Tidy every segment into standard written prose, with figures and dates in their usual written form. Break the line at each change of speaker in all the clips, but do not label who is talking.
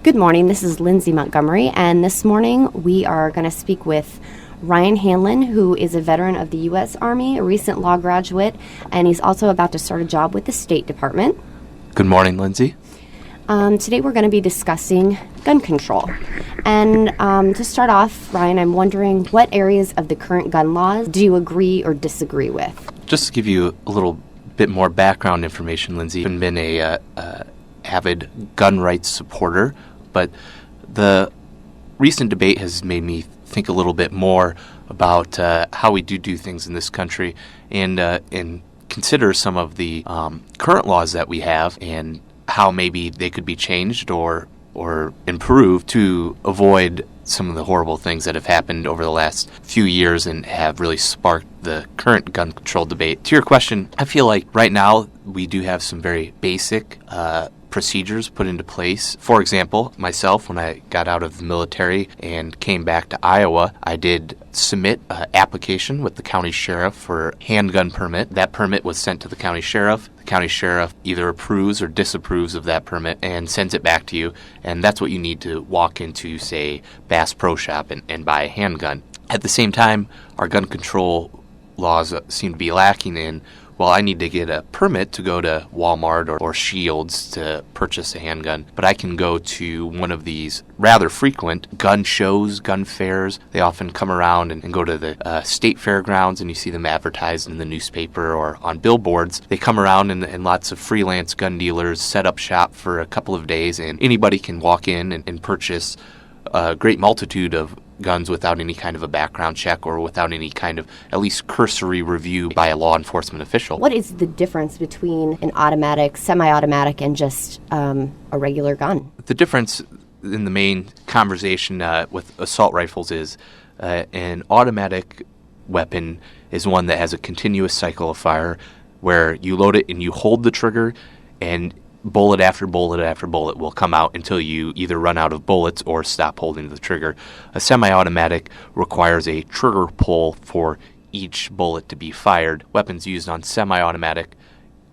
Good morning, this is Lindsay Montgomery, and this morning we are going to speak with Ryan Hamlin, who is a veteran of the U.S. Army, a recent law graduate, and he's also about to start a job with the State Department.
Good morning, Lindsay.
Today we're going to be discussing gun control. And to start off, Ryan, I'm wondering what areas of the current gun laws do you agree or disagree with?
Just to give you a little bit more background information, Lindsay, I've been a avid gun rights supporter, but the recent debate has made me think a little bit more about how we do things in this country and consider some of the current laws that we have and how maybe they could be changed or improved to avoid some of the horrible things that have happened over the last few years and have really sparked the current gun control debate. To your question, I feel like right now we do have some very basic procedures put into place. For example, myself, when I got out of the military and came back to Iowa, I did submit an application with the county sheriff for a handgun permit. That permit was sent to the county sheriff. The county sheriff either approves or disapproves of that permit and sends it back to you, and that's what you need to walk into, say, Bass Pro Shop and buy a handgun. At the same time, our gun control laws seem to be lacking in, well, I need to get a permit to go to Walmart or Shields to purchase a handgun, but I can go to one of these rather frequent gun shows, gun fairs. They often come around and go to the state fairgrounds, and you see them advertised in the newspaper or on billboards. They come around and lots of freelance gun dealers set up shop for a couple of days, and anybody can walk in and purchase a great multitude of guns without any kind of a background check or without any kind of at least cursory review by a law enforcement official.
What is the difference between an automatic, semi-automatic, and just a regular gun?
The difference in the main conversation with assault rifles is an automatic weapon is one that has a continuous cycle of fire where you load it and you hold the trigger, and bullet after bullet after bullet will come out until you either run out of bullets or stop holding the trigger. A semi-automatic requires a trigger pull for each bullet to be fired. Weapons used on semi-automatic,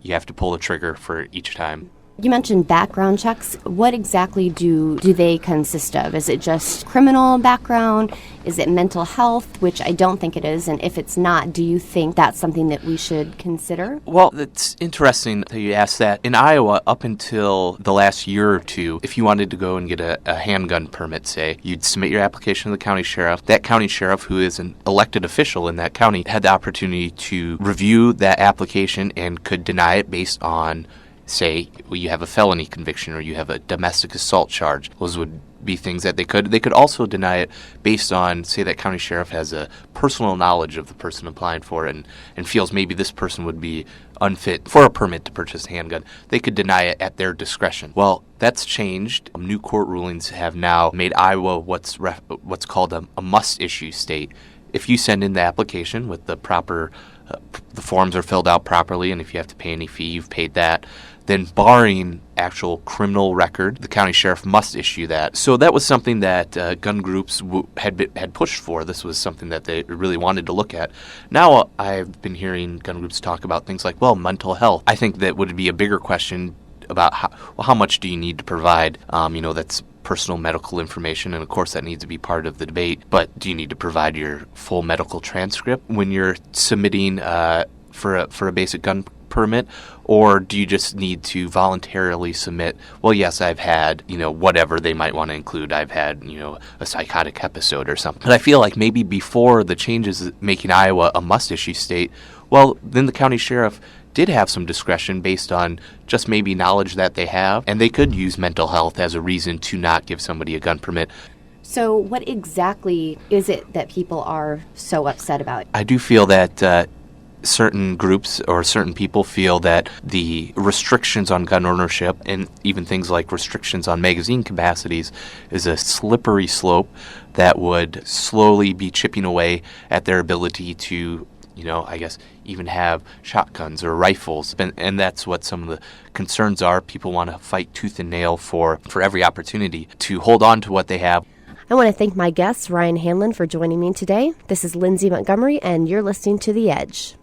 you have to pull the trigger for each time.
You mentioned background checks. What exactly do they consist of? Is it just criminal background? Is it mental health, which I don't think it is? And if it's not, do you think that's something that we should consider?
Well, it's interesting that you asked that. In Iowa, up until the last year or two, if you wanted to go and get a handgun permit, say, you'd submit your application to the county sheriff. That county sheriff, who is an elected official in that county, had the opportunity to review that application and could deny it based on, say, you have a felony conviction or you have a domestic assault charge. Those would be things that they could also deny it based on, say, that county sheriff has a personal knowledge of the person applying for it and feels maybe this person would be unfit for a permit to purchase a handgun. They could deny it at their discretion. Well, that's changed. New court rulings have now made Iowa what's called a must-issue state. If you send in the application with the proper the forms are filled out properly, and if you have to pay any fee, you've paid that, then barring actual criminal record, the county sheriff must issue that. So that was something that gun groups had pushed for. This was something that they really wanted to look at. Now I've been hearing gun groups talk about things like, well, mental health. I think that would be a bigger question about how much do you need to provide, that's personal medical information, and of course that needs to be part of the debate, but do you need to provide your full medical transcript when you're submitting for a basic gun permit, or do you just need to voluntarily submit, well, yes, I've had, whatever they might want to include, I've had, a psychotic episode or something. But I feel like maybe before the changes making Iowa a must-issue state, well, then the county sheriff did have some discretion based on just maybe knowledge that they have, and they could use mental health as a reason to not give somebody a gun permit.
So what exactly is it that people are so upset about?
I do feel that certain groups or certain people feel that the restrictions on gun ownership and even things like restrictions on magazine capacities is a slippery slope that would slowly be chipping away at their ability to even have shotguns or rifles. And that's what some of the concerns are. People want to fight tooth and nail for every opportunity to hold on to what they have.
I want to thank my guest, Ryan Hamlin, for joining me today. This is Lindsay Montgomery, and you're listening to The Edge.